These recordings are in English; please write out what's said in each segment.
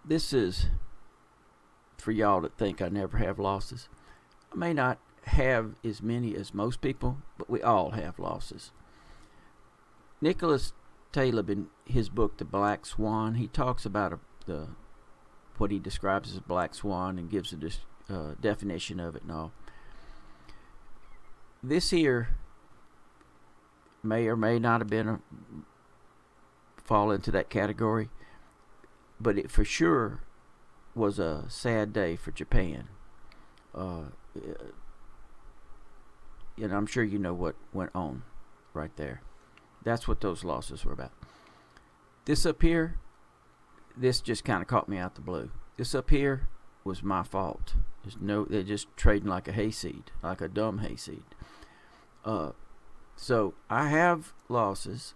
This is for y'all that think I never have losses. I may not have as many as most people, but we all have losses. Nicholas Taleb, in his book The Black Swan, he talks about what he describes as a black swan and gives a definition of it and all. This here may or may not have been fall into that category, but it for sure was a sad day for Japan. And I'm sure you know what went on right there. That's what those losses were about. This up here, this just kind of caught me out the blue. This up here was my fault. They're just trading like a hayseed, like a dumb hayseed. So I have losses.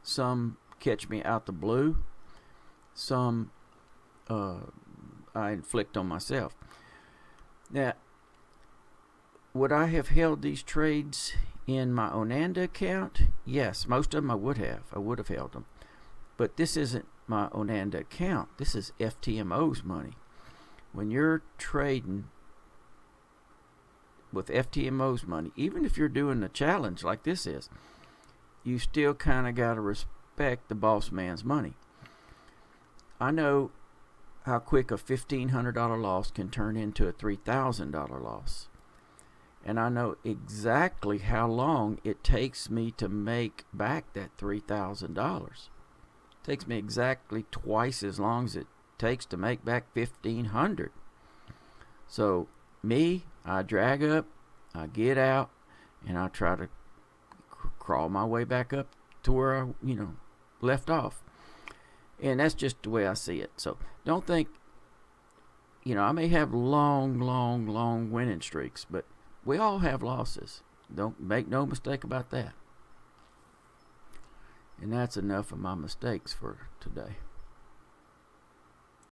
Some catch me out the blue. Some I inflict on myself. Now, would I have held these trades in my Onanda account? Yes, most of them I would have. I would have held them. But this isn't my Onanda account. This is FTMO's money. When you're trading with FTMO's money, even if you're doing a challenge like this is, you still kind of got to respect the boss man's money. I know how quick a $1,500 loss can turn into a $3,000 loss. And I know exactly how long it takes me to make back that $3,000. It takes me exactly twice as long as it takes to make back $1,500. So I drag up, I get out, and I try to crawl my way back up to where I, left off. And that's just the way I see it. So don't think, I may have long winning streaks, but we all have losses. Don't make no mistake about that. And that's enough of my mistakes for today.